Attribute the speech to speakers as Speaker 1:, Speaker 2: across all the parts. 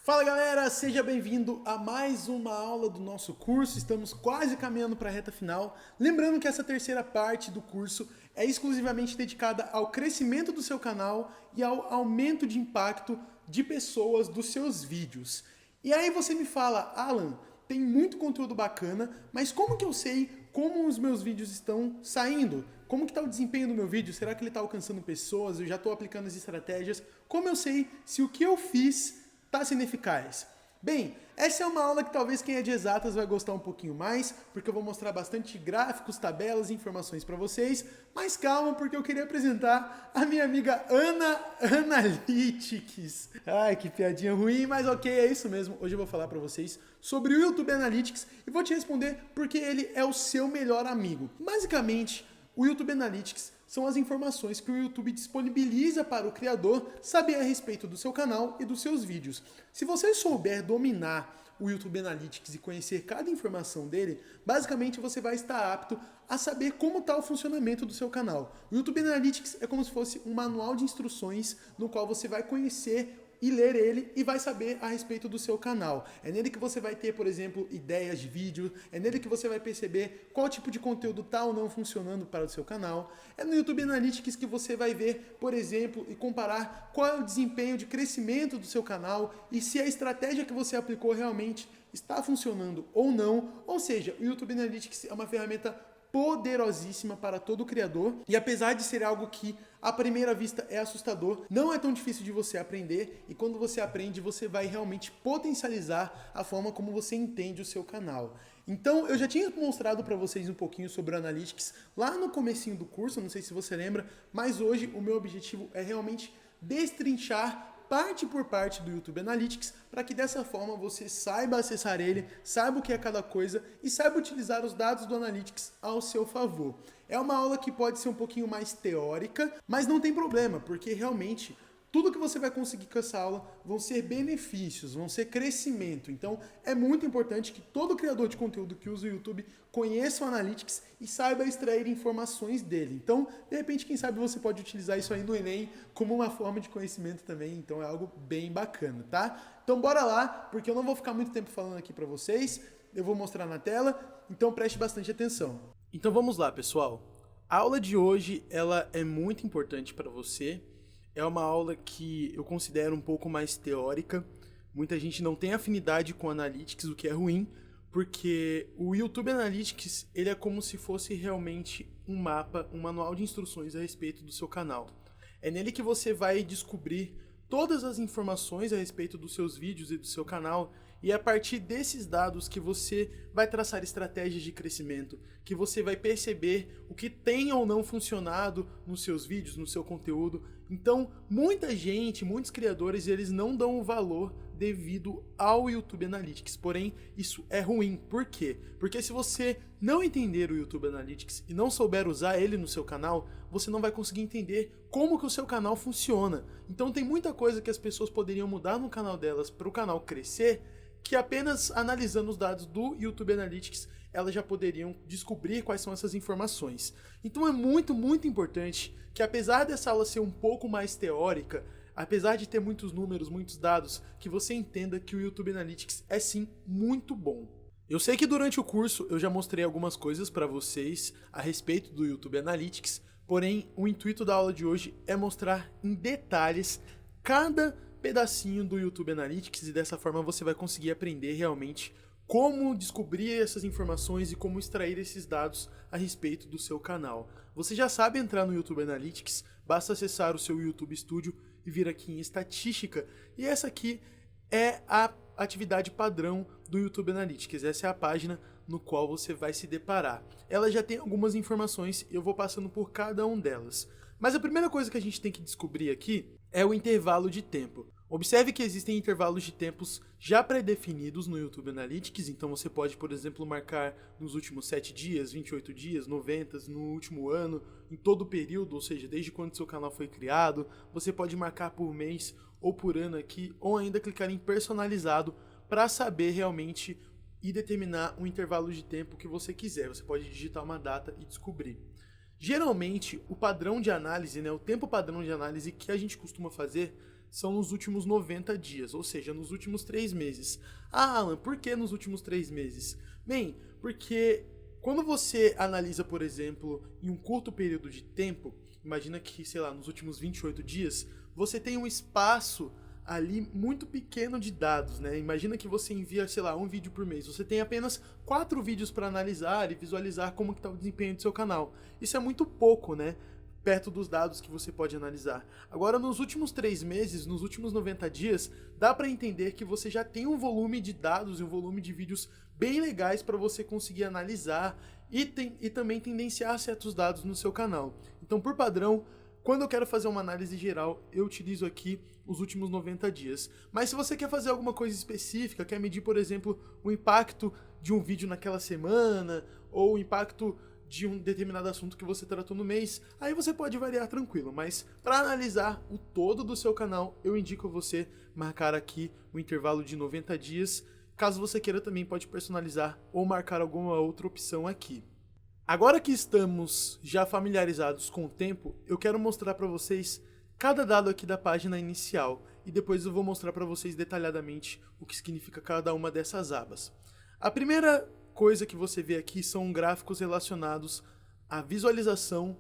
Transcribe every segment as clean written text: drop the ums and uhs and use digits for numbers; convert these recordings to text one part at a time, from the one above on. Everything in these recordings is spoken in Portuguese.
Speaker 1: Fala galera, seja bem-vindo a mais uma aula do nosso curso. Estamos quase caminhando para a reta final. Lembrando que essa terceira parte do curso é exclusivamente dedicada ao crescimento do seu canal e ao aumento de impacto de pessoas dos seus vídeos. E aí você me fala, Alan, tem muito conteúdo bacana, mas como que eu sei como os meus vídeos estão saindo? Como que está o desempenho do meu vídeo? Será que ele está alcançando pessoas? Eu já estou aplicando as estratégias? Como eu sei se o que eu fiz está sendo eficaz? Bem, essa é uma aula que talvez quem é de exatas vai gostar um pouquinho mais, porque eu vou mostrar bastante gráficos, tabelas e informações para vocês, mas calma, porque eu queria apresentar a minha amiga Ana Analytics. Ai, que piadinha ruim, mas ok, é isso mesmo. Hoje eu vou falar para vocês sobre o YouTube Analytics e vou te responder porque ele é o seu melhor amigo. Basicamente, o YouTube Analytics são as informações que o YouTube disponibiliza para o criador saber a respeito do seu canal e dos seus vídeos. Se você souber dominar o YouTube Analytics e conhecer cada informação dele, basicamente você vai estar apto a saber como está o funcionamento do seu canal. O YouTube Analytics é como se fosse um manual de instruções no qual você vai conhecer e ler ele e vai saber a respeito do seu canal. É nele que você vai ter, por exemplo, ideias de vídeo, é nele que você vai perceber qual tipo de conteúdo está ou não funcionando para o seu canal. É no YouTube Analytics que você vai ver, por exemplo, e comparar qual é o desempenho de crescimento do seu canal e se a estratégia que você aplicou realmente está funcionando ou não. Ou seja, o YouTube Analytics é uma ferramenta poderosíssima para todo criador e apesar de ser algo que à primeira vista é assustador, não é tão difícil de você aprender e quando você aprende você vai realmente potencializar a forma como você entende o seu canal. Então eu já tinha mostrado para vocês um pouquinho sobre o Analytics lá no comecinho do curso, não sei se você lembra, mas hoje o meu objetivo é realmente destrinchar parte por parte do YouTube Analytics, para que dessa forma você saiba acessar ele, saiba o que é cada coisa e saiba utilizar os dados do Analytics ao seu favor. É uma aula que pode ser um pouquinho mais teórica, mas não tem problema, porque realmente tudo que você vai conseguir com essa aula vão ser benefícios, vão ser crescimento. Então é muito importante que todo criador de conteúdo que usa o YouTube conheça o Analytics e saiba extrair informações dele. Então, de repente, quem sabe você pode utilizar isso aí no Enem como uma forma de conhecimento também. Então é algo bem bacana, tá? Então bora lá, porque eu não vou ficar muito tempo falando aqui para vocês. Eu vou mostrar na tela, então preste bastante atenção. Então vamos lá, pessoal. A aula de hoje ela é muito importante para você. É uma aula que eu considero um pouco mais teórica. Muita gente não tem afinidade com Analytics, o que é ruim, porque o YouTube Analytics ele é como se fosse realmente um mapa, um manual de instruções a respeito do seu canal. É nele que você vai descobrir todas as informações a respeito dos seus vídeos e do seu canal, e é a partir desses dados que você vai traçar estratégias de crescimento, que você vai perceber o que tem ou não funcionado nos seus vídeos, no seu conteúdo. Então, muita gente, muitos criadores, eles não dão o valor devido ao YouTube Analytics, porém, isso é ruim. Por quê? Porque se você não entender o YouTube Analytics e não souber usar ele no seu canal, você não vai conseguir entender como que o seu canal funciona. Então tem muita coisa que as pessoas poderiam mudar no canal delas para o canal crescer, que apenas analisando os dados do YouTube Analytics, elas já poderiam descobrir quais são essas informações. Então é muito, muito importante que apesar dessa aula ser um pouco mais teórica, apesar de ter muitos números, muitos dados, que você entenda que o YouTube Analytics é sim muito bom. Eu sei que durante o curso eu já mostrei algumas coisas para vocês a respeito do YouTube Analytics, porém o intuito da aula de hoje é mostrar em detalhes cada pedacinho do YouTube Analytics e dessa forma você vai conseguir aprender realmente como descobrir essas informações e como extrair esses dados a respeito do seu canal. Você já sabe entrar no YouTube Analytics, basta acessar o seu YouTube Studio e vir aqui em estatística, e essa aqui é a atividade padrão do YouTube Analytics, essa é a página no qual você vai se deparar. Ela já tem algumas informações e eu vou passando por cada uma delas. Mas a primeira coisa que a gente tem que descobrir aqui é o intervalo de tempo. Observe que existem intervalos de tempos já pré-definidos no YouTube Analytics, então você pode, por exemplo, marcar nos últimos 7 dias, 28 dias, 90, no último ano, em todo o período, ou seja, desde quando seu canal foi criado. Você pode marcar por mês ou por ano aqui, ou ainda clicar em personalizado para saber realmente e determinar um intervalo de tempo que você quiser. Você pode digitar uma data e descobrir. Geralmente, o padrão de análise, o tempo padrão de análise que a gente costuma fazer são nos últimos 90 dias, ou seja, nos últimos 3 meses. Ah, Alan, por que nos últimos 3 meses? Bem, porque quando você analisa, por exemplo, em um curto período de tempo, imagina que, sei lá, nos últimos 28 dias, você tem um espaço ali muito pequeno de dados, né? Imagina que você envia, sei lá, um vídeo por mês. Você tem apenas 4 vídeos para analisar e visualizar como está o desempenho do seu canal. Isso é muito pouco, né? Perto dos dados que você pode analisar. Agora, nos últimos 3 meses, nos últimos 90 dias, dá para entender que você já tem um volume de dados e um volume de vídeos bem legais para você conseguir analisar e também tendenciar certos dados no seu canal. Então, por padrão, quando eu quero fazer uma análise geral, eu utilizo aqui os últimos 90 dias. Mas se você quer fazer alguma coisa específica, quer medir, por exemplo, o impacto de um vídeo naquela semana, ou o impacto de um determinado assunto que você tratou no mês, aí você pode variar tranquilo. Mas para analisar o todo do seu canal, eu indico você marcar aqui o intervalo de 90 dias. Caso você queira, também pode personalizar ou marcar alguma outra opção aqui. Agora que estamos já familiarizados com o tempo, eu quero mostrar para vocês cada dado aqui da página inicial e depois eu vou mostrar para vocês detalhadamente o que significa cada uma dessas abas. A primeira coisa que você vê aqui são gráficos relacionados à visualização,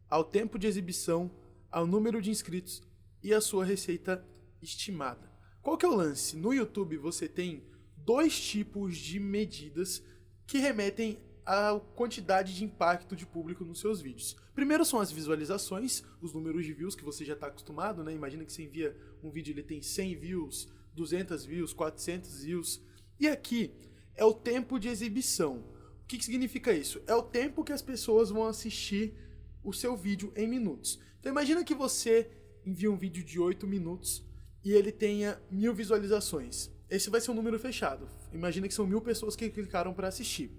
Speaker 1: ao tempo de exibição, ao número de inscritos e à sua receita estimada. Qual que é o lance? No YouTube você tem 2 tipos de medidas que remetem a quantidade de impacto de público nos seus vídeos. Primeiro são as visualizações, os números de views que você já está acostumado, né? Imagina que você envia um vídeo, ele tem 100 views, 200 views, 400 views. E aqui é o tempo de exibição. O que significa isso? É o tempo que as pessoas vão assistir o seu vídeo em minutos. Então imagina que você envia um vídeo de 8 minutos e ele tenha 1000 visualizações. Esse vai ser um número fechado. Imagina que são 1000 pessoas que clicaram para assistir.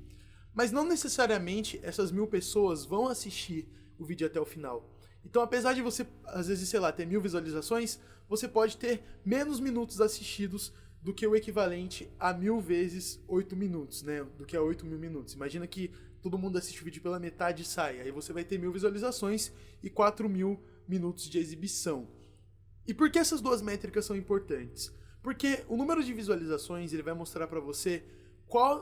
Speaker 1: Mas não necessariamente essas 1000 pessoas vão assistir o vídeo até o final. Então, apesar de você, às vezes, sei lá, ter 1000 visualizações, você pode ter menos minutos assistidos do que o equivalente a 1000 vezes 8 minutos, né? Do que a 8.000 minutos. Imagina que todo mundo assiste o vídeo pela metade e sai. Aí você vai ter 1000 visualizações e 4.000 minutos de exibição. E por que essas duas métricas são importantes? Porque o número de visualizações ele vai mostrar para você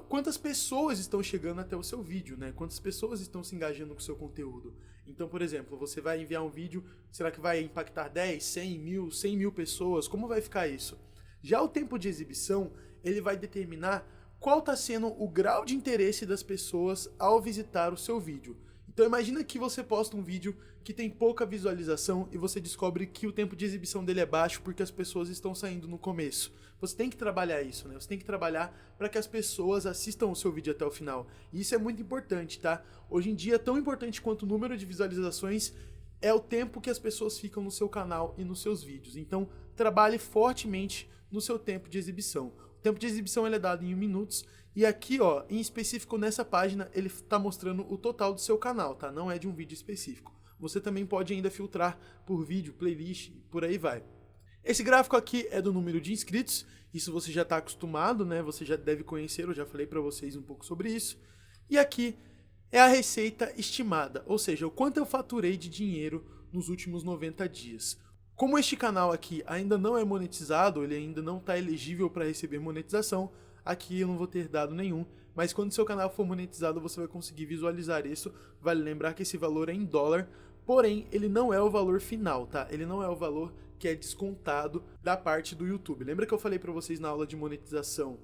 Speaker 1: quantas pessoas estão chegando até o seu vídeo, né? Quantas pessoas estão se engajando com o seu conteúdo. Então, por exemplo, você vai enviar um vídeo, será que vai impactar 10, 100 mil, 100 mil pessoas? Como vai ficar isso? Já o tempo de exibição, ele vai determinar qual está sendo o grau de interesse das pessoas ao visitar o seu vídeo. Então imagina que você posta um vídeo que tem pouca visualização e você descobre que o tempo de exibição dele é baixo porque as pessoas estão saindo no começo. Você tem que trabalhar isso, né? Você tem que trabalhar para que as pessoas assistam o seu vídeo até o final. E isso é muito importante, tá? Hoje em dia, tão importante quanto o número de visualizações é o tempo que as pessoas ficam no seu canal e nos seus vídeos. Então, trabalhe fortemente no seu tempo de exibição. O tempo de exibição ele é dado em 1 minuto e aqui, ó, em específico nessa página, ele está mostrando o total do seu canal, tá? Não é de um vídeo específico. Você também pode ainda filtrar por vídeo, playlist, por aí vai. Esse gráfico aqui é do número de inscritos, isso você já está acostumado, né? Você já deve conhecer, eu já falei para vocês um pouco sobre isso. E aqui é a receita estimada, ou seja, o quanto eu faturei de dinheiro nos últimos 90 dias. Como este canal aqui ainda não é monetizado, ele ainda não está elegível para receber monetização, aqui eu não vou ter dado nenhum, mas quando seu canal for monetizado você vai conseguir visualizar isso. Vale lembrar que esse valor é em dólar, porém ele não é o valor final, tá? Ele não é o valor que é descontado da parte do YouTube. Lembra que eu falei para vocês na aula de monetização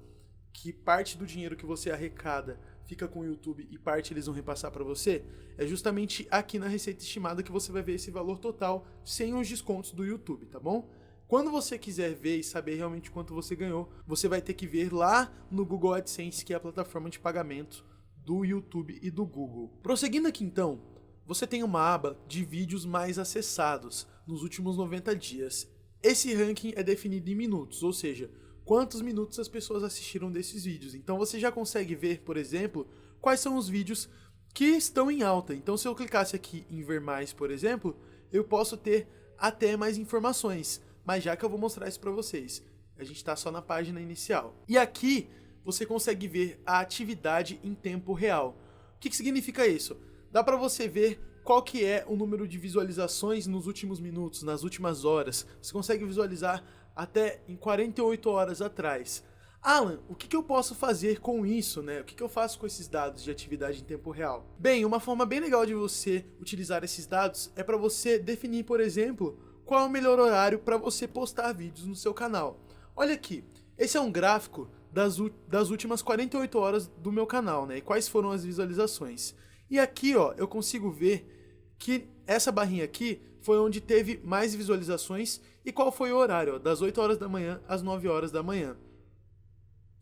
Speaker 1: que parte do dinheiro que você arrecada fica com o YouTube e parte eles vão repassar para você? É justamente aqui na receita estimada que você vai ver esse valor total sem os descontos do YouTube, tá bom? Quando você quiser ver e saber realmente quanto você ganhou, você vai ter que ver lá no Google AdSense, que é a plataforma de pagamento do YouTube e do Google. Prosseguindo aqui então, você tem uma aba de vídeos mais acessados nos últimos 90 dias. Esse ranking é definido em minutos, ou seja, quantos minutos as pessoas assistiram desses vídeos. Então você já consegue ver, por exemplo, quais são os vídeos que estão em alta. Então se eu clicasse aqui em ver mais, por exemplo, eu posso ter até mais informações. Mas já que eu vou mostrar isso para vocês, a gente está só na página inicial. E aqui você consegue ver a atividade em tempo real. O que significa isso? Dá para você ver qual que é o número de visualizações nos últimos minutos, nas últimas horas. Você consegue visualizar até em 48 horas atrás. Alan, o que eu posso fazer com isso, né? O que eu faço com esses dados de atividade em tempo real? Bem, uma forma bem legal de você utilizar esses dados é para você definir, por exemplo, qual é o melhor horário para você postar vídeos no seu canal. Olha aqui, esse é um gráfico das últimas 48 horas do meu canal, né? E quais foram as visualizações. E aqui, ó, eu consigo ver que essa barrinha aqui foi onde teve mais visualizações e qual foi o horário, ó, das 8 horas da manhã às 9 horas da manhã.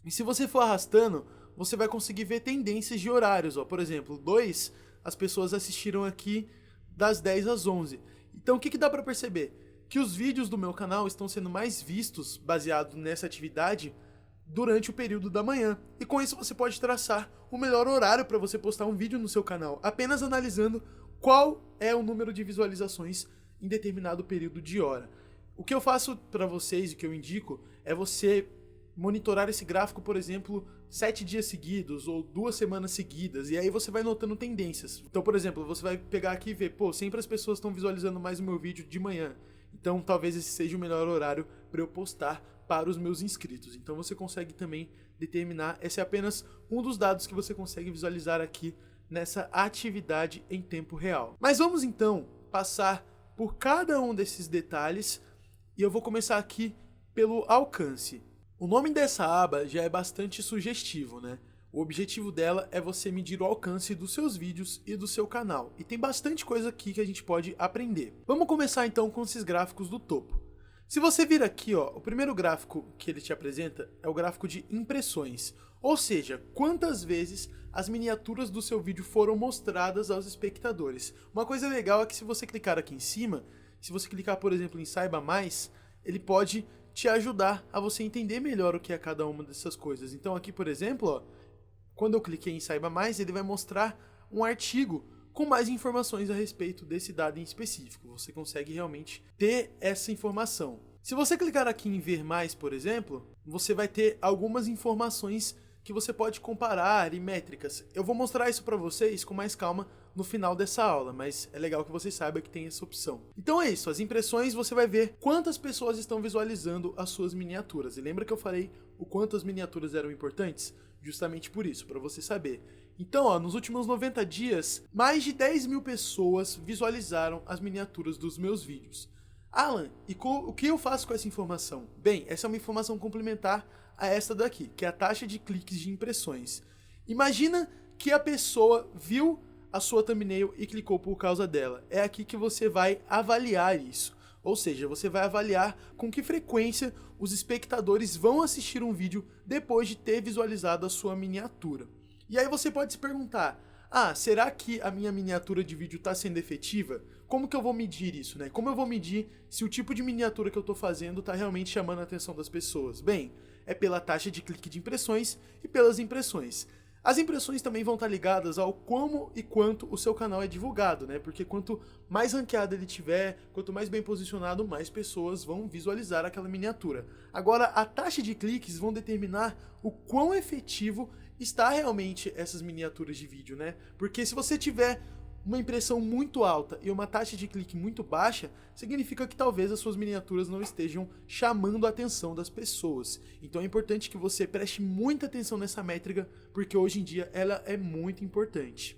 Speaker 1: E se você for arrastando, você vai conseguir ver tendências de horários, ó. Por exemplo, 2, as pessoas assistiram aqui das 10 às 11. Então o que dá para perceber? Que os vídeos do meu canal estão sendo mais vistos, baseado nessa atividade, durante o período da manhã. E com isso você pode traçar o melhor horário para você postar um vídeo no seu canal, apenas analisando qual é o número de visualizações em determinado período de hora. O que eu faço para vocês e que eu indico é você monitorar esse gráfico, por exemplo, 7 dias seguidos ou 2 semanas seguidas, e aí você vai notando tendências. Então, por exemplo, você vai pegar aqui e ver, pô, sempre as pessoas estão visualizando mais o meu vídeo de manhã, então talvez esse seja o melhor horário para eu postar para os meus inscritos. Então você consegue também determinar, esse é apenas um dos dados que você consegue visualizar aqui nessa atividade em tempo real. Mas vamos então passar por cada um desses detalhes, e eu vou começar aqui pelo alcance. O nome dessa aba já é bastante sugestivo, né? O objetivo dela é você medir o alcance dos seus vídeos e do seu canal. E tem bastante coisa aqui que a gente pode aprender. Vamos começar então com esses gráficos do topo. Se você vir aqui, ó, o primeiro gráfico que ele te apresenta é o gráfico de impressões. Ou seja, quantas vezes as miniaturas do seu vídeo foram mostradas aos espectadores. Uma coisa legal é que se você clicar aqui em cima, se você clicar, por exemplo, em Saiba Mais, ele pode te ajudar a você entender melhor o que é cada uma dessas coisas. Então aqui, por exemplo, ó, quando eu cliquei em Saiba Mais, ele vai mostrar um artigo com mais informações a respeito desse dado em específico. Você consegue realmente ter essa informação. Se você clicar aqui em Ver Mais, por exemplo, você vai ter algumas informações que você pode comparar e métricas. Eu vou mostrar isso para vocês com mais calma no final dessa aula, mas é legal que você saiba que tem essa opção. Então é isso, as impressões você vai ver quantas pessoas estão visualizando as suas miniaturas. E lembra que eu falei o quanto as miniaturas eram importantes? Justamente por isso, para você saber. Então, ó, nos últimos 90 dias, mais de 10 mil pessoas visualizaram as miniaturas dos meus vídeos. Alan, e o que eu faço com essa informação? Bem, essa é uma informação complementar a esta daqui, que é a taxa de cliques de impressões. Imagina que a pessoa viu a sua thumbnail e clicou por causa dela. É aqui que você vai avaliar isso. Ou seja, você vai avaliar com que frequência os espectadores vão assistir um vídeo depois de ter visualizado a sua miniatura. E aí você pode se perguntar, será que a minha miniatura de vídeo está sendo efetiva? Como que eu vou medir isso, né? Como eu vou medir se o tipo de miniatura que eu estou fazendo está realmente chamando a atenção das pessoas? Bem, é pela taxa de clique de impressões e pelas impressões. As impressões também vão estar ligadas ao como e quanto o seu canal é divulgado, né? Porque quanto mais ranqueado ele tiver, quanto mais bem posicionado, mais pessoas vão visualizar aquela miniatura. Agora, a taxa de cliques vão determinar o quão efetivo está realmente essas miniaturas de vídeo, né? Porque se você tiver uma impressão muito alta e uma taxa de clique muito baixa, significa que talvez as suas miniaturas não estejam chamando a atenção das pessoas. Então é importante que você preste muita atenção nessa métrica, porque hoje em dia ela é muito importante.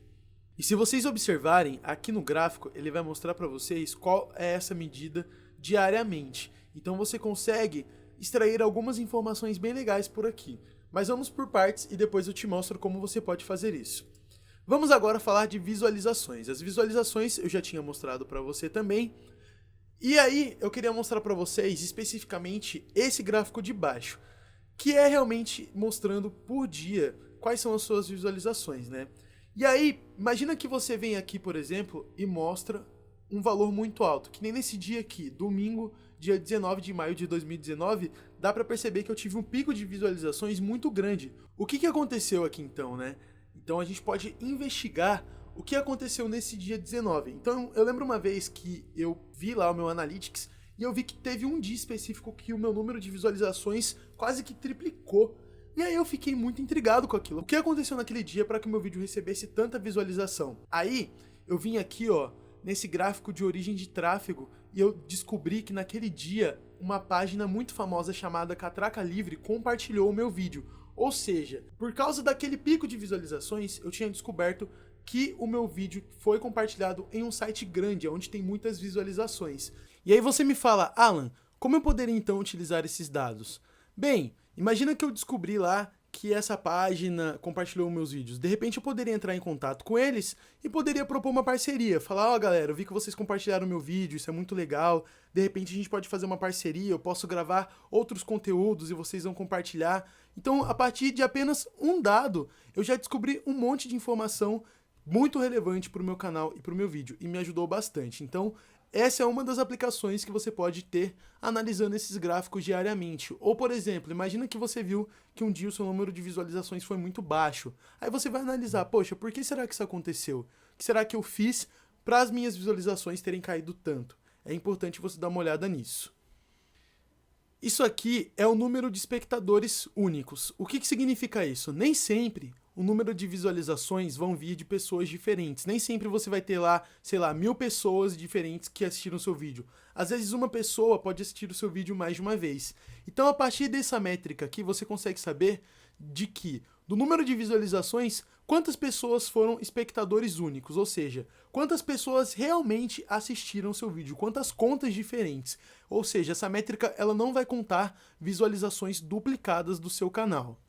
Speaker 1: E se vocês observarem, aqui no gráfico ele vai mostrar para vocês qual é essa medida diariamente. Então você consegue extrair algumas informações bem legais por aqui. Mas vamos por partes e depois eu te mostro como você pode fazer isso. Vamos agora falar de visualizações. As visualizações eu já tinha mostrado para você também. E aí eu queria mostrar para vocês especificamente esse gráfico de baixo, que é realmente mostrando por dia quais são as suas visualizações, né? E aí, imagina que você vem aqui, por exemplo, e mostra um valor muito alto, que nem nesse dia aqui, domingo, dia 19 de maio de 2019, dá para perceber que eu tive um pico de visualizações muito grande. O que aconteceu aqui então, né? Então a gente pode investigar o que aconteceu nesse dia 19. Então eu lembro uma vez que eu vi lá o meu Analytics e eu vi que teve um dia específico que o meu número de visualizações quase que triplicou. E aí eu fiquei muito intrigado com aquilo. O que aconteceu naquele dia para que o meu vídeo recebesse tanta visualização? Aí eu vim aqui, ó, nesse gráfico de origem de tráfego e eu descobri que naquele dia uma página muito famosa chamada Catraca Livre compartilhou o meu vídeo. Ou seja, por causa daquele pico de visualizações, eu tinha descoberto que o meu vídeo foi compartilhado em um site grande, onde tem muitas visualizações. E aí você me fala, Alan, como eu poderia então utilizar esses dados? Bem, imagina que eu descobri lá que essa página compartilhou meus vídeos. De repente eu poderia entrar em contato com eles e poderia propor uma parceria. Falar, ó galera, eu vi que vocês compartilharam meu vídeo, isso é muito legal. De repente a gente pode fazer uma parceria, eu posso gravar outros conteúdos e vocês vão compartilhar. Então, a partir de apenas um dado, eu já descobri um monte de informação muito relevante para o meu canal e para o meu vídeo, e me ajudou bastante. Então, essa é uma das aplicações que você pode ter analisando esses gráficos diariamente. Ou, por exemplo, imagina que você viu que um dia o seu número de visualizações foi muito baixo. Aí você vai analisar, poxa, por que será que isso aconteceu? O que será que eu fiz para as minhas visualizações terem caído tanto? É importante você dar uma olhada nisso. Isso aqui é o número de espectadores únicos. O que significa isso? Nem sempre o número de visualizações vão vir de pessoas diferentes. Nem sempre você vai ter lá, sei lá, 1000 pessoas diferentes que assistiram o seu vídeo. Às vezes uma pessoa pode assistir o seu vídeo mais de uma vez. Então, a partir dessa métrica aqui, você consegue saber de que, do número de visualizações, quantas pessoas foram espectadores únicos, ou seja, quantas pessoas realmente assistiram o seu vídeo, quantas contas diferentes. Ou seja, essa métrica ela não vai contar visualizações duplicadas do seu canal.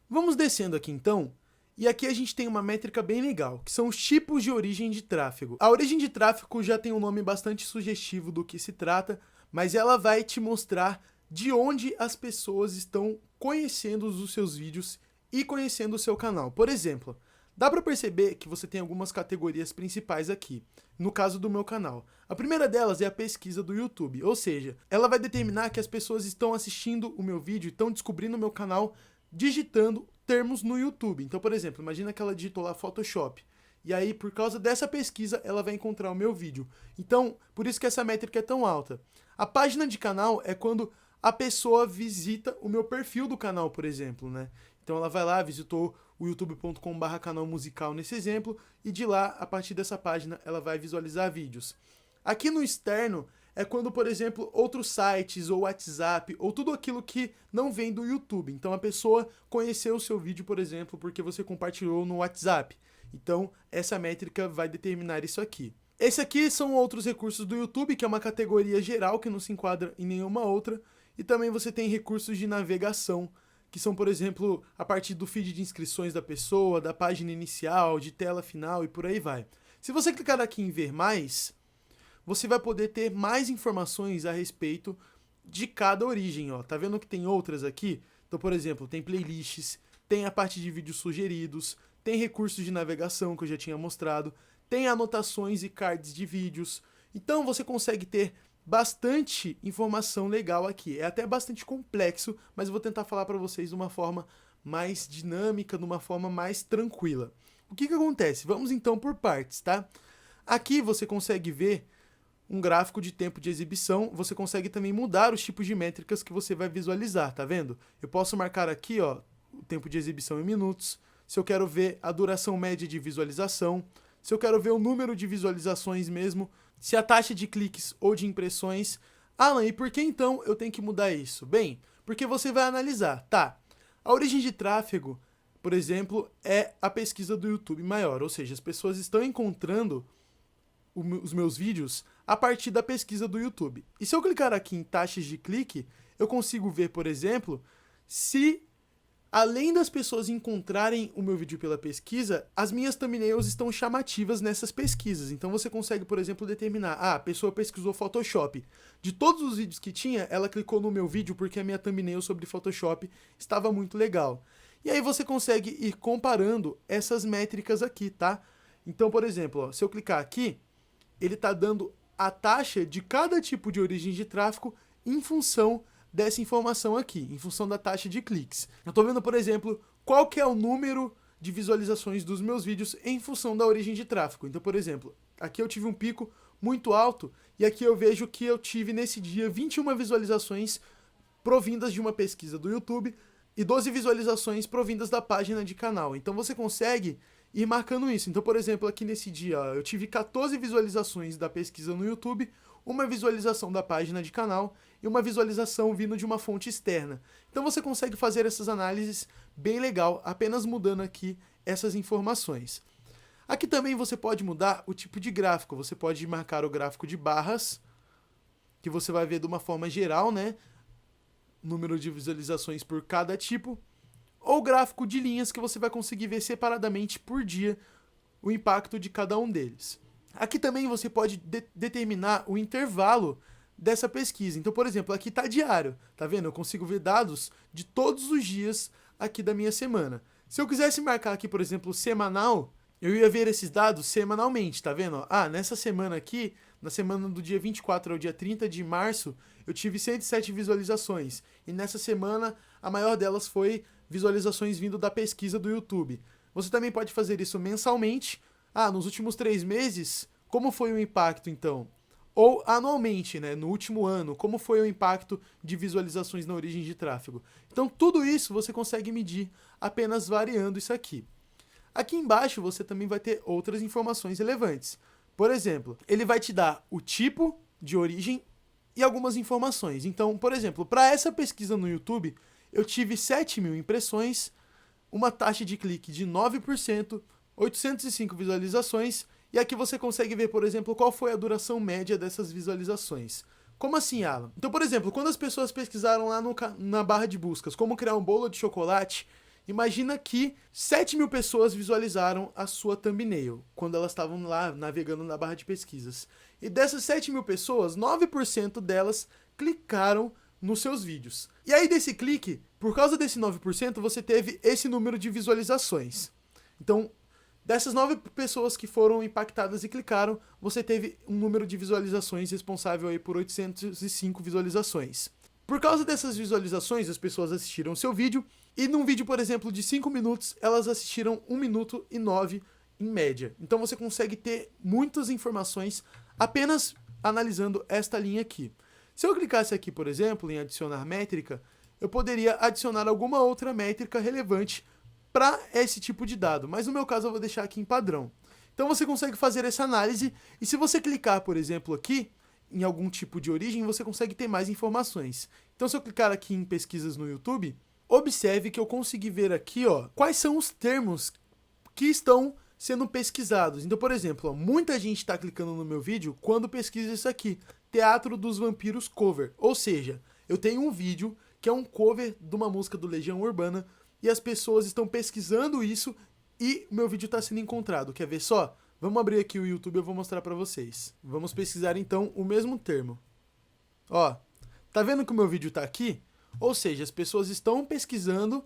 Speaker 1: Vamos descendo aqui então. E aqui a gente tem uma métrica bem legal, que são os tipos de origem de tráfego. A origem de tráfego já tem um nome bastante sugestivo do que se trata, mas ela vai te mostrar de onde as pessoas estão conhecendo os seus vídeos e conhecendo o seu canal. Por exemplo, dá para perceber que você tem algumas categorias principais aqui, no caso do meu canal. A primeira delas é a pesquisa do YouTube, ou seja, ela vai determinar que as pessoas estão assistindo o meu vídeo, estão descobrindo o meu canal, digitando termos no YouTube. Então, por exemplo, imagina que ela digitou lá Photoshop. E aí, por causa dessa pesquisa, ela vai encontrar o meu vídeo. Então, por isso que essa métrica é tão alta. A página de canal é quando a pessoa visita o meu perfil do canal, por exemplo, né? Então ela vai lá, visitou o youtube.com/canal musical nesse exemplo, e de lá, a partir dessa página, ela vai visualizar vídeos. Aqui no externo, é quando, por exemplo, outros sites ou WhatsApp ou tudo aquilo que não vem do YouTube. Então a pessoa conheceu o seu vídeo, por exemplo, porque você compartilhou no WhatsApp. Então essa métrica vai determinar isso aqui. Esse aqui são outros recursos do YouTube, que é uma categoria geral que não se enquadra em nenhuma outra. E também você tem recursos de navegação, que são, por exemplo, a partir do feed de inscrições da pessoa, da página inicial, de tela final e por aí vai. Se você clicar aqui em ver mais, você vai poder ter mais informações a respeito de cada origem, ó. Tá vendo que tem outras aqui? Então, por exemplo, tem playlists, tem a parte de vídeos sugeridos, tem recursos de navegação que eu já tinha mostrado, tem anotações e cards de vídeos. Então, você consegue ter bastante informação legal aqui. É até bastante complexo, mas eu vou tentar falar para vocês de uma forma mais dinâmica, de uma forma mais tranquila. O que acontece? Vamos então por partes, tá? Aqui você consegue ver um gráfico de tempo de exibição, você consegue também mudar os tipos de métricas que você vai visualizar, tá vendo? Eu posso marcar aqui, ó, o tempo de exibição em minutos, se eu quero ver a duração média de visualização, se eu quero ver o número de visualizações mesmo, se a taxa de cliques ou de impressões. Alan, e por que então eu tenho que mudar isso? Bem, porque você vai analisar, tá, a origem de tráfego, por exemplo, é a pesquisa do YouTube maior, ou seja, as pessoas estão encontrando os meus vídeos a partir da pesquisa do YouTube. E se eu clicar aqui em taxas de clique, eu consigo ver, por exemplo, se além das pessoas encontrarem o meu vídeo pela pesquisa, as minhas thumbnails estão chamativas nessas pesquisas. Então você consegue, por exemplo, determinar, a pessoa pesquisou Photoshop. De todos os vídeos que tinha, ela clicou no meu vídeo porque a minha thumbnail sobre Photoshop estava muito legal. E aí você consegue ir comparando essas métricas aqui, tá? Então, por exemplo, ó, se eu clicar aqui, ele está dando a taxa de cada tipo de origem de tráfego em função dessa informação aqui, em função da taxa de cliques. Eu estou vendo, por exemplo, qual que é o número de visualizações dos meus vídeos em função da origem de tráfego. Então, por exemplo, aqui eu tive um pico muito alto e aqui eu vejo que eu tive nesse dia 21 visualizações provindas de uma pesquisa do YouTube e 12 visualizações provindas da página de canal. Então você consegue ir marcando isso. Então, por exemplo, aqui nesse dia, ó, eu tive 14 visualizações da pesquisa no YouTube, uma visualização da página de canal e uma visualização vindo de uma fonte externa. Então você consegue fazer essas análises bem legal, apenas mudando aqui essas informações. Aqui também você pode mudar o tipo de gráfico. Você pode marcar o gráfico de barras, que você vai ver de uma forma geral, né? Número de visualizações por cada tipo. Ou gráfico de linhas, que você vai conseguir ver separadamente por dia o impacto de cada um deles. Aqui também você pode determinar o intervalo dessa pesquisa. Então, por exemplo, aqui está diário, tá vendo? Eu consigo ver dados de todos os dias aqui da minha semana. Se eu quisesse marcar aqui, por exemplo, semanal, eu ia ver esses dados semanalmente, tá vendo? Ah, nessa semana aqui, na semana do dia 24 ao dia 30 de março, eu tive 107 visualizações. E nessa semana, a maior delas foi visualizações vindo da pesquisa do YouTube. Você também pode fazer isso mensalmente. Ah, nos últimos 3 meses, como foi o impacto então? Ou anualmente, né, no último ano, como foi o impacto de visualizações na origem de tráfego? Então tudo isso você consegue medir apenas variando isso aqui. Aqui embaixo você também vai ter outras informações relevantes. Por exemplo, ele vai te dar o tipo de origem e algumas informações. Então, por exemplo, para essa pesquisa no YouTube, eu tive 7.000 impressões, uma taxa de clique de 9%, 805 visualizações, e aqui você consegue ver, por exemplo, qual foi a duração média dessas visualizações. Como assim, Alan? Então, por exemplo, quando as pessoas pesquisaram lá na barra de buscas como criar um bolo de chocolate, imagina que 7.000 pessoas visualizaram a sua thumbnail quando elas estavam lá navegando na barra de pesquisas. E dessas 7.000 pessoas, 9% delas clicaram nos seus vídeos. E aí desse clique, por causa desse 9%, você teve esse número de visualizações. Então, dessas 9 pessoas que foram impactadas e clicaram, você teve um número de visualizações responsável aí por 805 visualizações. Por causa dessas visualizações, as pessoas assistiram o seu vídeo, e num vídeo, por exemplo, de 5 minutos, elas assistiram 1 minuto e 9 em média. Então você consegue ter muitas informações apenas analisando esta linha aqui. Se eu clicasse aqui, por exemplo, em adicionar métrica, eu poderia adicionar alguma outra métrica relevante para esse tipo de dado, mas no meu caso eu vou deixar aqui em padrão. Então você consegue fazer essa análise, e se você clicar, por exemplo, aqui, em algum tipo de origem, você consegue ter mais informações. Então se eu clicar aqui em pesquisas no YouTube, observe que eu consegui ver aqui, ó, quais são os termos que estão sendo pesquisados. Então, por exemplo, ó, muita gente está clicando no meu vídeo quando pesquisa isso aqui, Teatro dos Vampiros Cover. Ou seja, eu tenho um vídeo que é um cover de uma música do Legião Urbana, e as pessoas estão pesquisando isso e meu vídeo está sendo encontrado. Quer ver só? Vamos abrir aqui o YouTube e eu vou mostrar para vocês. Vamos pesquisar então o mesmo termo. Ó, tá vendo que o meu vídeo está aqui? Ou seja, as pessoas estão pesquisando,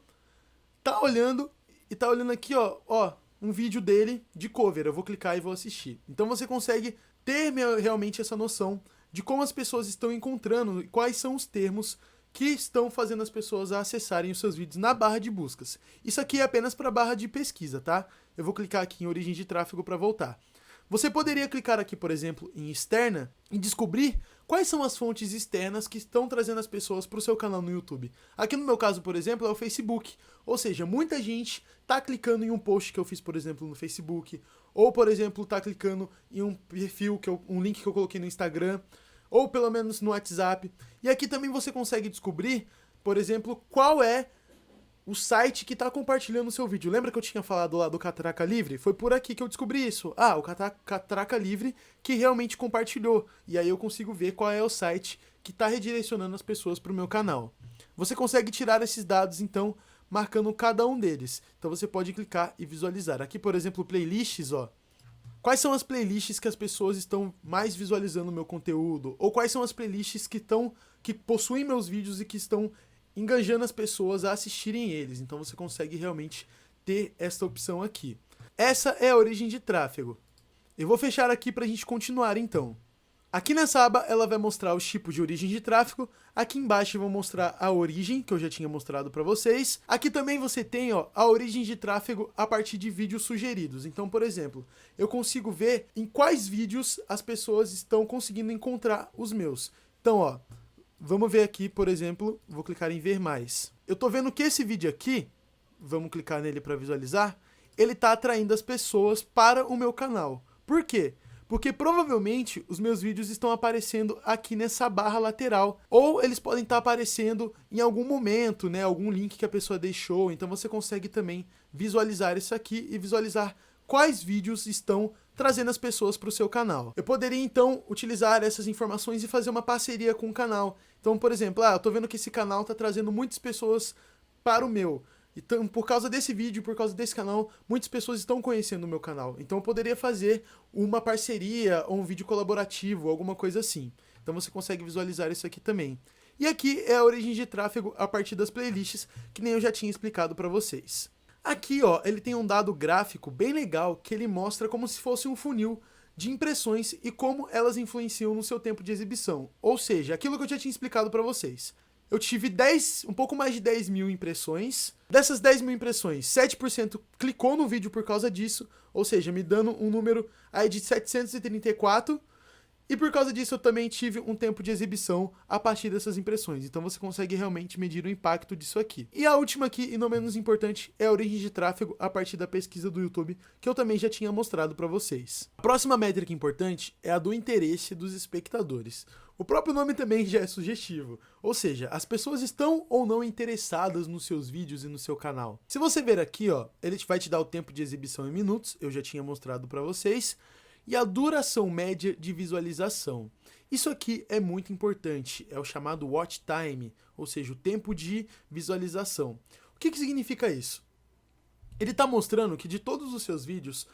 Speaker 1: tá olhando e tá olhando aqui, ó, um vídeo dele de cover. Eu vou clicar e vou assistir. Então você consegue ter realmente essa noção de como as pessoas estão encontrando e quais são os termos que estão fazendo as pessoas a acessarem os seus vídeos na barra de buscas. Isso aqui é apenas para a barra de pesquisa, tá? Eu vou clicar aqui em origem de tráfego para voltar. Você poderia clicar aqui, por exemplo, em externa e descobrir quais são as fontes externas que estão trazendo as pessoas para o seu canal no YouTube. Aqui no meu caso, por exemplo, é o Facebook. Ou seja, muita gente está clicando em um post que eu fiz, por exemplo, no Facebook. Ou, por exemplo, está clicando em um perfil, um link que eu coloquei no Instagram. Ou pelo menos no WhatsApp. E aqui também você consegue descobrir, por exemplo, qual é o site que está compartilhando o seu vídeo. Lembra que eu tinha falado lá do Catraca Livre? Foi por aqui que eu descobri isso. Ah, o Catraca Livre que realmente compartilhou. E aí eu consigo ver qual é o site que está redirecionando as pessoas para o meu canal. Você consegue tirar esses dados, então, marcando cada um deles. Então você pode clicar e visualizar. Aqui, por exemplo, playlists, ó. Quais são as playlists que as pessoas estão mais visualizando o meu conteúdo? Ou quais são as playlists que possuem meus vídeos e que estão engajando as pessoas a assistirem eles? Então você consegue realmente ter esta opção aqui. Essa é a origem de tráfego. Eu vou fechar aqui para a gente continuar então. Aqui nessa aba ela vai mostrar os tipos de origem de tráfego. Aqui embaixo eu vou mostrar a origem, que eu já tinha mostrado para vocês. Aqui também você tem, ó, a origem de tráfego a partir de vídeos sugeridos. Então, por exemplo, eu consigo ver em quais vídeos as pessoas estão conseguindo encontrar os meus. Então, ó, vamos ver aqui, por exemplo, vou clicar em ver mais. Eu tô vendo que esse vídeo aqui, vamos clicar nele para visualizar, ele está atraindo as pessoas para o meu canal. Por quê? Porque provavelmente os meus vídeos estão aparecendo aqui nessa barra lateral, ou eles podem estar aparecendo em algum momento, né, algum link que a pessoa deixou. Então você consegue também visualizar isso aqui e visualizar quais vídeos estão trazendo as pessoas para o seu canal. Eu poderia então utilizar essas informações e fazer uma parceria com o canal. Então, por exemplo, eu tô vendo que esse canal está trazendo muitas pessoas para o meu. Então, por causa desse vídeo, por causa desse canal, muitas pessoas estão conhecendo o meu canal. Então eu poderia fazer uma parceria ou um vídeo colaborativo, alguma coisa assim. Então você consegue visualizar isso aqui também. E aqui é a origem de tráfego a partir das playlists, que nem eu já tinha explicado para vocês. Aqui, ó, ele tem um dado gráfico bem legal que ele mostra como se fosse um funil de impressões e como elas influenciam no seu tempo de exibição. Ou seja, aquilo que eu já tinha explicado para vocês. Eu tive um pouco mais de 10 mil impressões. Dessas 10 mil impressões, 7% clicou no vídeo por causa disso, ou seja, me dando um número aí de 734. E por causa disso eu também tive um tempo de exibição a partir dessas impressões. Então você consegue realmente medir o impacto disso aqui. E a última aqui, e não menos importante, é a origem de tráfego a partir da pesquisa do YouTube, que eu também já tinha mostrado para vocês. A próxima métrica importante é a do interesse dos espectadores. O próprio nome também já é sugestivo, ou seja, as pessoas estão ou não interessadas nos seus vídeos e no seu canal. Se você ver aqui, ó, ele vai te dar o tempo de exibição em minutos, eu já tinha mostrado para vocês, e a duração média de visualização. Isso aqui é muito importante, é o chamado watch time, ou seja, o tempo de visualização. O que significa isso? Ele está mostrando que de todos os seus vídeos,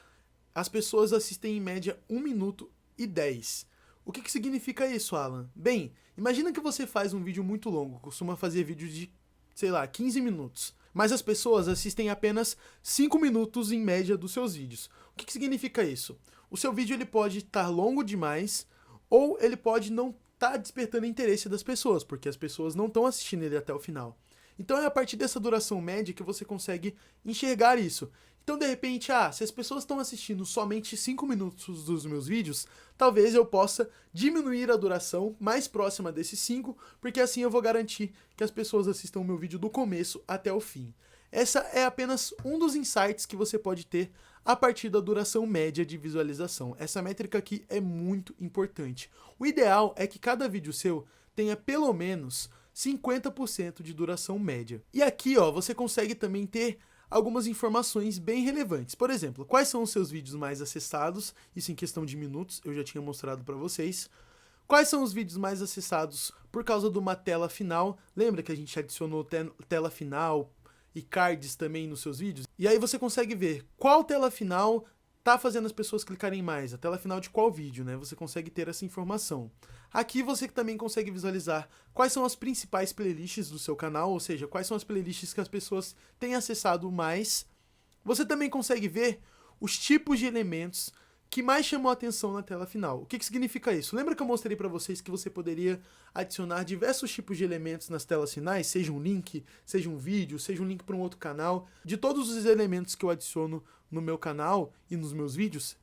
Speaker 1: as pessoas assistem em média 1 minuto e 10. O que significa isso, Alan? Bem, imagina que você faz um vídeo muito longo, costuma fazer vídeos de, sei lá, 15 minutos. Mas as pessoas assistem apenas 5 minutos em média dos seus vídeos. O que significa isso? O seu vídeo ele pode estar longo demais, ou ele pode não estar despertando interesse das pessoas, porque as pessoas não estão assistindo ele até o final. Então é a partir dessa duração média que você consegue enxergar isso. Então, de repente, se as pessoas estão assistindo somente 5 minutos dos meus vídeos, talvez eu possa diminuir a duração mais próxima desses 5, porque assim eu vou garantir que as pessoas assistam o meu vídeo do começo até o fim. Essa é apenas um dos insights que você pode ter a partir da duração média de visualização. Essa métrica aqui é muito importante. O ideal é que cada vídeo seu tenha pelo menos 50% de duração média. E aqui, ó, você consegue também ter algumas informações bem relevantes. Por exemplo, quais são os seus vídeos mais acessados? Isso em questão de minutos, eu já tinha mostrado para vocês. Quais são os vídeos mais acessados por causa de uma tela final? Lembra que a gente adicionou tela final e cards também nos seus vídeos? E aí você consegue ver qual tela final tá fazendo as pessoas clicarem mais, a tela final de qual vídeo, né? Você consegue ter essa informação. Aqui você também consegue visualizar quais são as principais playlists do seu canal, ou seja, quais são as playlists que as pessoas têm acessado mais. Você também consegue ver os tipos de elementos que mais chamam a atenção na tela final. O que significa isso? Lembra que eu mostrei para vocês que você poderia adicionar diversos tipos de elementos nas telas finais, seja um link, seja um vídeo, seja um link para um outro canal. De todos os elementos que eu adiciono no meu canal e nos meus vídeos,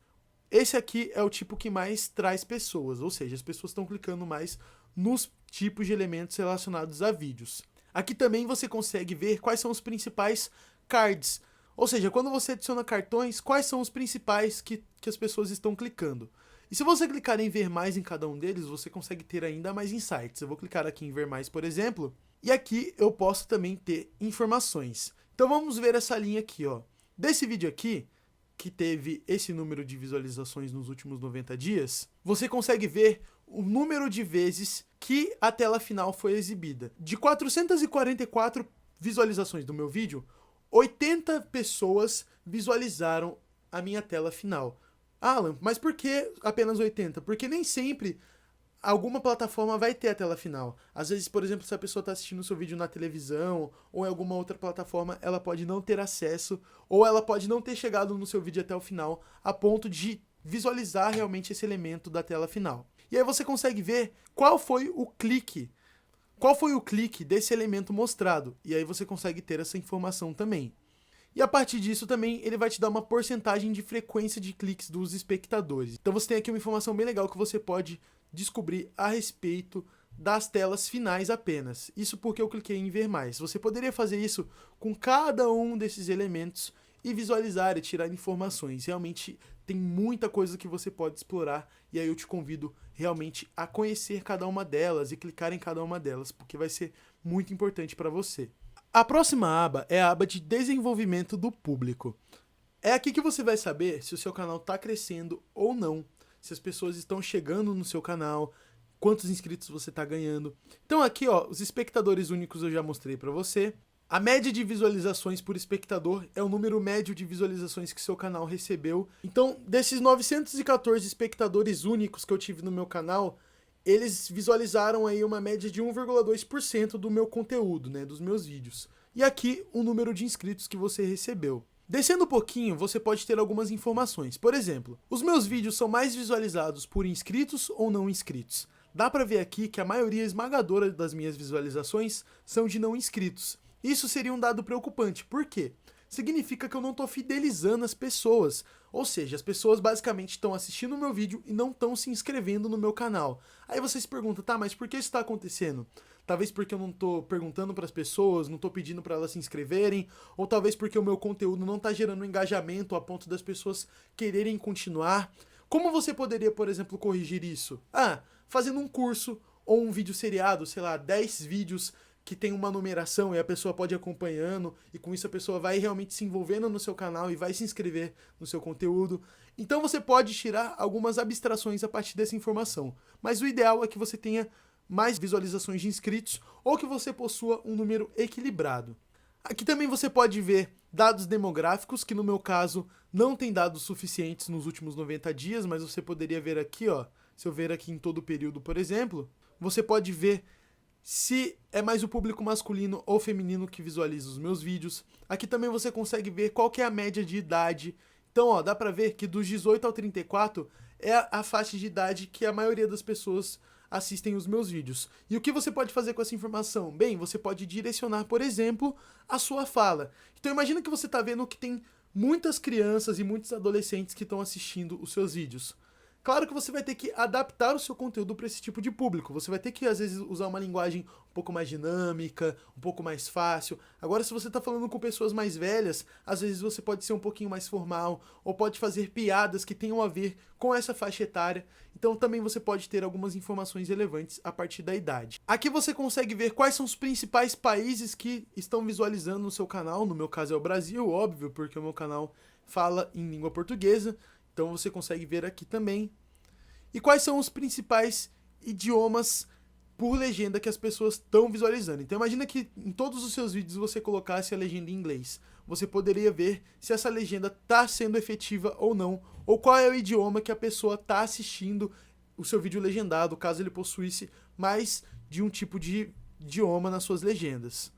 Speaker 1: esse aqui é o tipo que mais traz pessoas, ou seja, as pessoas estão clicando mais nos tipos de elementos relacionados a vídeos. Aqui também você consegue ver quais são os principais cards, ou seja, quando você adiciona cartões, quais são os principais que as pessoas estão clicando. E se você clicar em ver mais em cada um deles, você consegue ter ainda mais insights. Eu vou clicar aqui em ver mais, por exemplo, e aqui eu posso também ter informações. Então vamos ver essa linha aqui, ó. Desse vídeo aqui, que teve esse número de visualizações nos últimos 90 dias, você consegue ver o número de vezes que a tela final foi exibida. De 444 visualizações do meu vídeo, 80 pessoas visualizaram a minha tela final. Alan, mas por que apenas 80? Porque nem sempre alguma plataforma vai ter a tela final. Às vezes, por exemplo, se a pessoa está assistindo o seu vídeo na televisão ou em alguma outra plataforma, ela pode não ter acesso ou ela pode não ter chegado no seu vídeo até o final a ponto de visualizar realmente esse elemento da tela final. E aí você consegue ver qual foi o clique desse elemento mostrado. E aí você consegue ter essa informação também. E a partir disso também ele vai te dar uma porcentagem de frequência de cliques dos espectadores. Então você tem aqui uma informação bem legal que você pode descobrir a respeito das telas finais apenas. Isso porque eu cliquei em ver mais. Você poderia fazer isso com cada um desses elementos e visualizar e tirar informações. Realmente tem muita coisa que você pode explorar e aí eu te convido realmente a conhecer cada uma delas e clicar em cada uma delas, porque vai ser muito importante para você. A próxima aba é a aba de desenvolvimento do público. É aqui que você vai saber se o seu canal está crescendo ou não, se as pessoas estão chegando no seu canal, quantos inscritos você está ganhando. Então aqui, ó, os espectadores únicos eu já mostrei para você. A média de visualizações por espectador é o número médio de visualizações que seu canal recebeu. Então, desses 914 espectadores únicos que eu tive no meu canal, eles visualizaram aí uma média de 1,2% do meu conteúdo, né, dos meus vídeos. E aqui o número de inscritos que você recebeu. Descendo um pouquinho, você pode ter algumas informações. Por exemplo, os meus vídeos são mais visualizados por inscritos ou não inscritos. Dá pra ver aqui que a maioria esmagadora das minhas visualizações são de não inscritos. Isso seria um dado preocupante. Por quê? Significa que eu não estou fidelizando as pessoas. Ou seja, as pessoas basicamente estão assistindo o meu vídeo e não estão se inscrevendo no meu canal. Aí você se pergunta, tá, mas por que isso está acontecendo? Talvez porque eu não estou perguntando para as pessoas, não estou pedindo para elas se inscreverem, ou talvez porque o meu conteúdo não está gerando engajamento a ponto das pessoas quererem continuar. Como você poderia, por exemplo, corrigir isso? Fazendo um curso ou um vídeo seriado, sei lá, 10 vídeos que tem uma numeração e a pessoa pode ir acompanhando e com isso a pessoa vai realmente se envolvendo no seu canal e vai se inscrever no seu conteúdo. Então você pode tirar algumas abstrações a partir dessa informação, mas o ideal é que você tenha mais visualizações de inscritos ou que você possua um número equilibrado. Aqui também você pode ver dados demográficos, que no meu caso não tem dados suficientes nos últimos 90 dias, mas você poderia ver aqui, ó, se eu ver aqui em todo o período, por exemplo, você pode ver se é mais o público masculino ou feminino que visualiza os meus vídeos. Aqui também você consegue ver qual que é a média de idade. Então, ó, dá pra ver que dos 18 ao 34 é a faixa de idade que a maioria das pessoas assistem os meus vídeos. E o que você pode fazer com essa informação? Bem, você pode direcionar, por exemplo, a sua fala. Então imagina que você está vendo que tem muitas crianças e muitos adolescentes que estão assistindo os seus vídeos. Claro que você vai ter que adaptar o seu conteúdo para esse tipo de público. Você vai ter que, às vezes, usar uma linguagem um pouco mais dinâmica, um pouco mais fácil. Agora, se você está falando com pessoas mais velhas, às vezes você pode ser um pouquinho mais formal, ou pode fazer piadas que tenham a ver com essa faixa etária. Então, também você pode ter algumas informações relevantes a partir da idade. Aqui você consegue ver quais são os principais países que estão visualizando no seu canal. No meu caso é o Brasil, óbvio, porque o meu canal fala em língua portuguesa. Então você consegue ver aqui também. E quais são os principais idiomas por legenda que as pessoas estão visualizando. Então imagina que em todos os seus vídeos você colocasse a legenda em inglês. Você poderia ver se essa legenda está sendo efetiva ou não, ou qual é o idioma que a pessoa está assistindo o seu vídeo legendado, caso ele possuísse mais de um tipo de idioma nas suas legendas.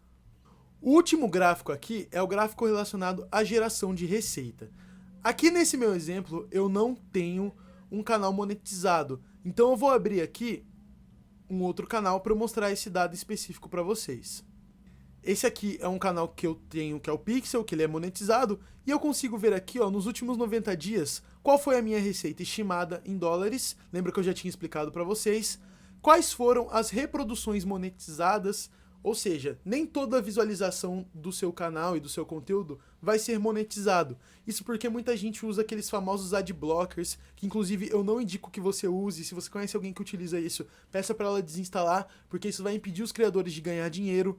Speaker 1: O último gráfico aqui é o gráfico relacionado à geração de receita. Aqui nesse meu exemplo, eu não tenho um canal monetizado. Então eu vou abrir aqui um outro canal para mostrar esse dado específico para vocês. Esse aqui é um canal que eu tenho, que é o Pixel, que ele é monetizado, e eu consigo ver aqui, ó, nos últimos 90 dias, qual foi a minha receita estimada em dólares. Lembra que eu já tinha explicado para vocês. Quais foram as reproduções monetizadas. Ou seja, nem toda visualização do seu canal e do seu conteúdo vai ser monetizado. Isso porque muita gente usa aqueles famosos adblockers, que inclusive eu não indico que você use. Se você conhece alguém que utiliza isso, peça para ela desinstalar, porque isso vai impedir os criadores de ganhar dinheiro.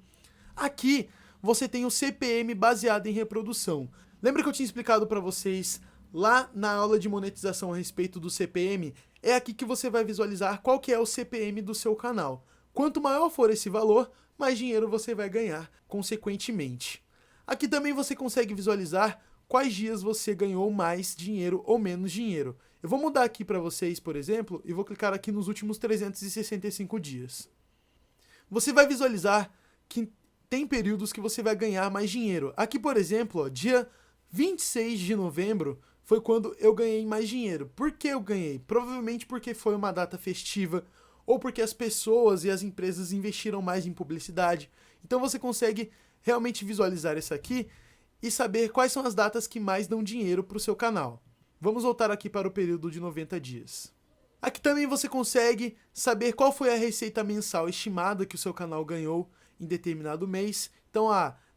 Speaker 1: Aqui você tem o CPM baseado em reprodução. Lembra que eu tinha explicado para vocês lá na aula de monetização a respeito do CPM? É aqui que você vai visualizar qual que é o CPM do seu canal. Quanto maior for esse valor, mais dinheiro você vai ganhar, consequentemente. Aqui também você consegue visualizar quais dias você ganhou mais dinheiro ou menos dinheiro. Eu vou mudar aqui para vocês, por exemplo, e vou clicar aqui nos últimos 365 dias. Você vai visualizar que tem períodos que você vai ganhar mais dinheiro. Aqui, por exemplo, ó, dia 26 de novembro foi quando eu ganhei mais dinheiro. Por que eu ganhei? Provavelmente porque foi uma data festiva, ou porque as pessoas e as empresas investiram mais em publicidade. Então você consegue realmente visualizar isso aqui e saber quais são as datas que mais dão dinheiro para o seu canal. Vamos voltar aqui para o período de 90 dias. Aqui também você consegue saber qual foi a receita mensal estimada que o seu canal ganhou em determinado mês. Então,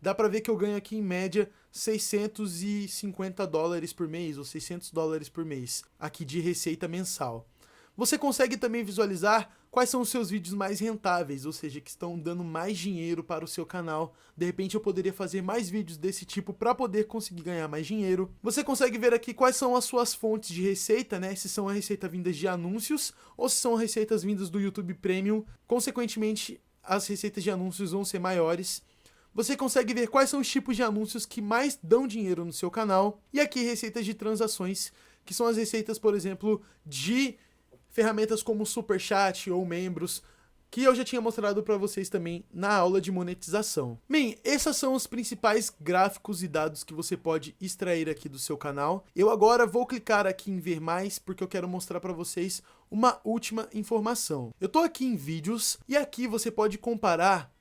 Speaker 1: dá para ver que eu ganho aqui em média $650 por mês ou $600 por mês aqui de receita mensal. Você consegue também visualizar quais são os seus vídeos mais rentáveis, ou seja, que estão dando mais dinheiro para o seu canal. De repente eu poderia fazer mais vídeos desse tipo para poder conseguir ganhar mais dinheiro. Você consegue ver aqui quais são as suas fontes de receita, né? Se são a receita vindas de anúncios ou se são receitas vindas do YouTube Premium. Consequentemente, as receitas de anúncios vão ser maiores. Você consegue ver quais são os tipos de anúncios que mais dão dinheiro no seu canal. E aqui receitas de transações, que são as receitas, por exemplo, de ferramentas como Superchat ou membros, que eu já tinha mostrado para vocês também na aula de monetização. Bem, esses são os principais gráficos e dados que você pode extrair aqui do seu canal. Eu agora vou clicar aqui em ver mais, porque eu quero mostrar para vocês uma última informação. Eu estou aqui em vídeos e aqui você pode comparar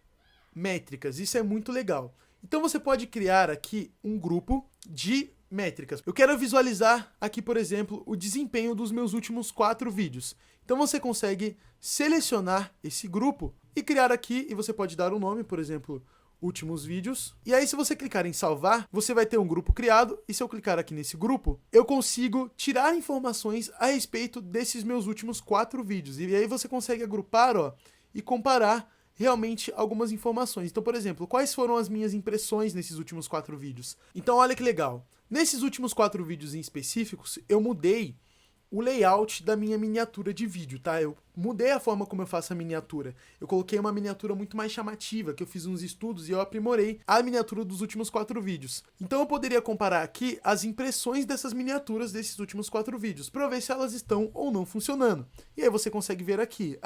Speaker 1: métricas, isso é muito legal. Então você pode criar aqui um grupo de métricas. Eu quero visualizar aqui, por exemplo, o desempenho dos meus últimos 4 vídeos. Então você consegue selecionar esse grupo e criar aqui, e você pode dar um nome, por exemplo, últimos vídeos. E aí se você clicar em salvar, você vai ter um grupo criado, e se eu clicar aqui nesse grupo, eu consigo tirar informações a respeito desses meus últimos 4 vídeos. E aí você consegue agrupar, ó, e comparar realmente algumas informações. Então, por exemplo, quais foram as minhas impressões nesses últimos 4 vídeos? Então, olha que legal. Nesses últimos 4 vídeos em específicos, eu mudei o layout da minha miniatura de vídeo, tá? Eu mudei a forma como eu faço a miniatura. Eu coloquei uma miniatura muito mais chamativa, que eu fiz uns estudos e eu aprimorei a miniatura dos últimos 4 vídeos. Então eu poderia comparar aqui as impressões dessas miniaturas desses últimos 4 vídeos, para ver se elas estão ou não funcionando. E aí você consegue ver aqui,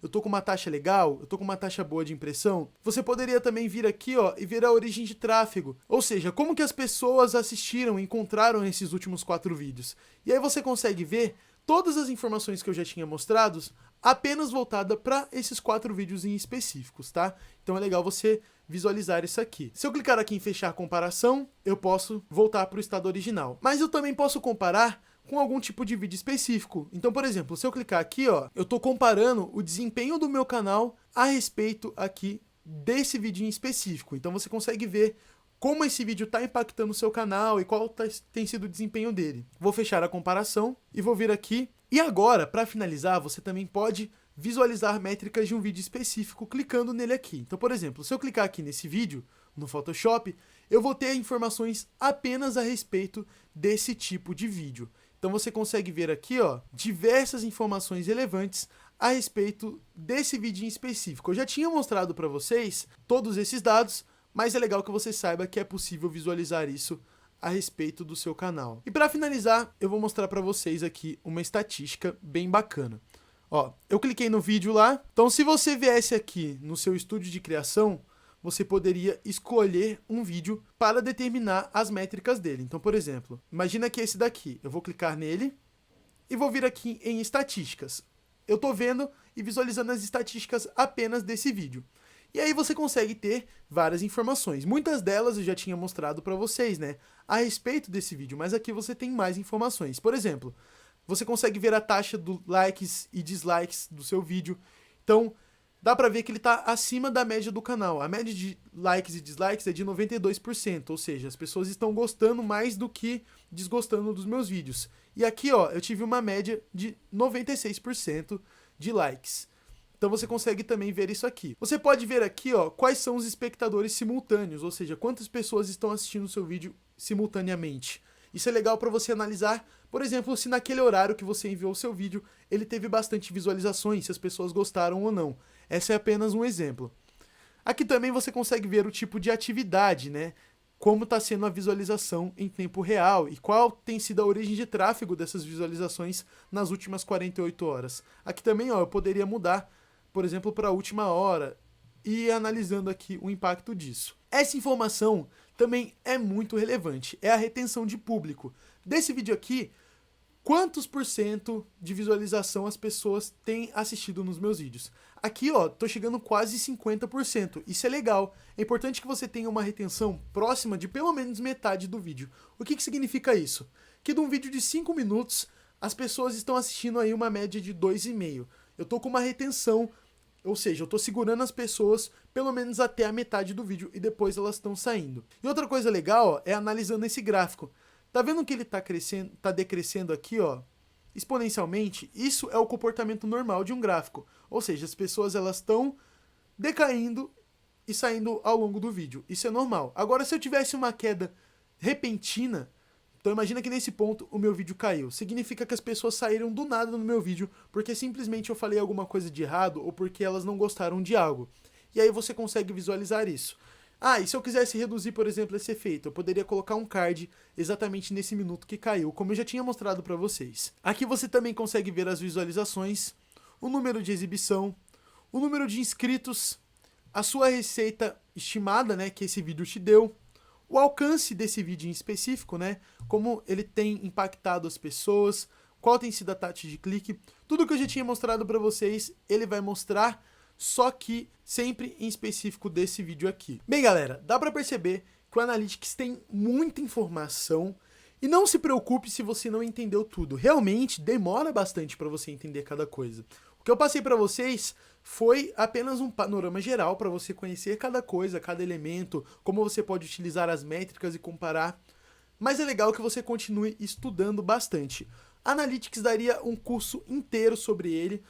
Speaker 1: eu tô com uma taxa legal, eu tô com uma taxa boa de impressão. Você poderia também vir aqui, ó, e ver a origem de tráfego. Ou seja, como que as pessoas assistiram e encontraram esses últimos 4 vídeos. E aí você consegue ver todas as informações que eu já tinha mostrado, apenas voltada para esses 4 vídeos em específicos, tá? Então é legal você visualizar isso aqui. Se eu clicar aqui em fechar comparação, eu posso voltar para o estado original. Mas eu também posso comparar com algum tipo de vídeo específico. Então, por exemplo, se eu clicar aqui, ó, eu tô comparando o desempenho do meu canal a respeito aqui desse vídeo em específico. Então você consegue ver como esse vídeo está impactando o seu canal e qual tem sido o desempenho dele. Vou fechar a comparação e vou vir aqui. E agora, para finalizar, você também pode visualizar métricas de um vídeo específico clicando nele aqui. Então, por exemplo, se eu clicar aqui nesse vídeo, no Photoshop, eu vou ter informações apenas a respeito desse tipo de vídeo. Então você consegue ver aqui, ó, diversas informações relevantes a respeito desse vídeo em específico. Eu já tinha mostrado para vocês todos esses dados, mas é legal que você saiba que é possível visualizar isso a respeito do seu canal. E para finalizar, eu vou mostrar para vocês aqui uma estatística bem bacana. Ó, eu cliquei no vídeo lá, então se você viesse aqui no seu estúdio de criação, você poderia escolher um vídeo para determinar as métricas dele. Então, por exemplo, imagina que esse daqui, eu vou clicar nele e vou vir aqui em estatísticas. Eu estou vendo e visualizando as estatísticas apenas desse vídeo. E aí você consegue ter várias informações. Muitas delas eu já tinha mostrado para vocês, né, a respeito desse vídeo, mas aqui você tem mais informações. Por exemplo, você consegue ver a taxa de likes e dislikes do seu vídeo. Então, dá pra ver que ele tá acima da média do canal. A média de likes e dislikes é de 92%, ou seja, as pessoas estão gostando mais do que desgostando dos meus vídeos. E aqui, ó, eu tive uma média de 96% de likes. Então você consegue também ver isso aqui. Você pode ver aqui, ó, quais são os espectadores simultâneos, ou seja, quantas pessoas estão assistindo o seu vídeo simultaneamente. Isso é legal para você analisar, por exemplo, se naquele horário que você enviou o seu vídeo, ele teve bastante visualizações, se as pessoas gostaram ou não. Essa é apenas um exemplo. Aqui também você consegue ver o tipo de atividade, né? Como está sendo a visualização em tempo real e qual tem sido a origem de tráfego dessas visualizações nas últimas 48 horas. Aqui também, ó, eu poderia mudar, por exemplo, para a última hora e ir analisando aqui o impacto disso. Essa informação também é muito relevante, é a retenção de público. Desse vídeo aqui, quantos % de visualização as pessoas têm assistido nos meus vídeos? Aqui, ó, tô chegando quase 50%. Isso é legal. É importante que você tenha uma retenção próxima de pelo menos metade do vídeo. O que significa isso? Que de um vídeo de 5 minutos, as pessoas estão assistindo aí uma média de 2,5. Eu tô com uma retenção Ou seja, eu tô segurando as pessoas pelo menos até a metade do vídeo e depois elas estão saindo. E outra coisa legal, ó, é analisando esse gráfico. Tá vendo que ele tá crescendo, tá decrescendo aqui, ó, exponencialmente? Isso é o comportamento normal de um gráfico. Ou seja, as pessoas elas estão decaindo e saindo ao longo do vídeo. Isso é normal. Agora, se eu tivesse uma queda repentina, então imagina que nesse ponto o meu vídeo caiu. Significa que as pessoas saíram do nada no meu vídeo porque simplesmente eu falei alguma coisa de errado ou porque elas não gostaram de algo. E aí você consegue visualizar isso. Ah, e se eu quisesse reduzir, por exemplo, esse efeito, eu poderia colocar um card exatamente nesse minuto que caiu, como eu já tinha mostrado para vocês. Aqui você também consegue ver as visualizações, o número de exibição, o número de inscritos, a sua receita estimada, né, que esse vídeo te deu, o alcance desse vídeo em específico, né? Como ele tem impactado as pessoas, qual tem sido a taxa de clique. Tudo que eu já tinha mostrado para vocês, ele vai mostrar, só que sempre em específico desse vídeo aqui. Bem, galera, dá para perceber que o Analytics tem muita informação e não se preocupe se você não entendeu tudo. Realmente demora bastante para você entender cada coisa. O que eu passei para vocês foi apenas um panorama geral para você conhecer cada coisa, cada elemento, como você pode utilizar as métricas e comparar. Mas é legal que você continue estudando bastante. Analytics daria um curso inteiro sobre ele,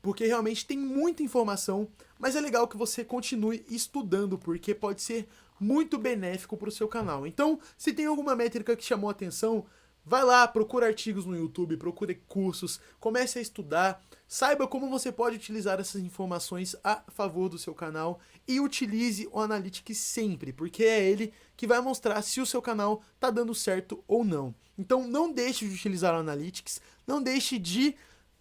Speaker 1: porque realmente tem muita informação, mas é legal que você continue estudando, porque pode ser muito benéfico para o seu canal. Então, se tem alguma métrica que chamou a atenção, vai lá, procura artigos no YouTube, procure cursos, comece a estudar, saiba como você pode utilizar essas informações a favor do seu canal e utilize o Analytics sempre, porque é ele que vai mostrar se o seu canal está dando certo ou não. Então não deixe de utilizar o Analytics, não deixe de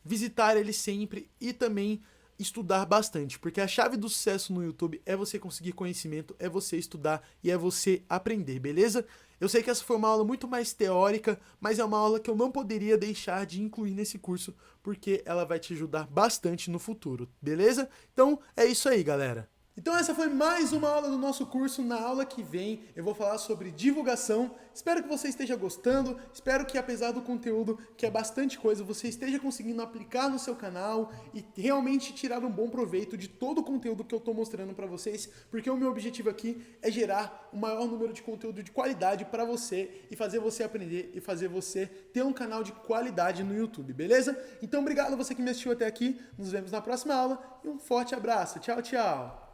Speaker 1: visitar ele sempre e também estudar bastante, porque a chave do sucesso no YouTube é você conseguir conhecimento, é você estudar e é você aprender, beleza? Eu sei que essa foi uma aula muito mais teórica, mas é uma aula que eu não poderia deixar de incluir nesse curso, porque ela vai te ajudar bastante no futuro, beleza? Então é isso aí, galera. Então essa foi mais uma aula do nosso curso. Na aula que vem eu vou falar sobre divulgação. Espero que você esteja gostando, espero que apesar do conteúdo, que é bastante coisa, você esteja conseguindo aplicar no seu canal e realmente tirar um bom proveito de todo o conteúdo que eu estou mostrando para vocês, porque o meu objetivo aqui é gerar o maior número de conteúdo de qualidade para você e fazer você aprender e fazer você ter um canal de qualidade no YouTube, beleza? Então obrigado a você que me assistiu até aqui, nos vemos na próxima aula e um forte abraço. Tchau, tchau!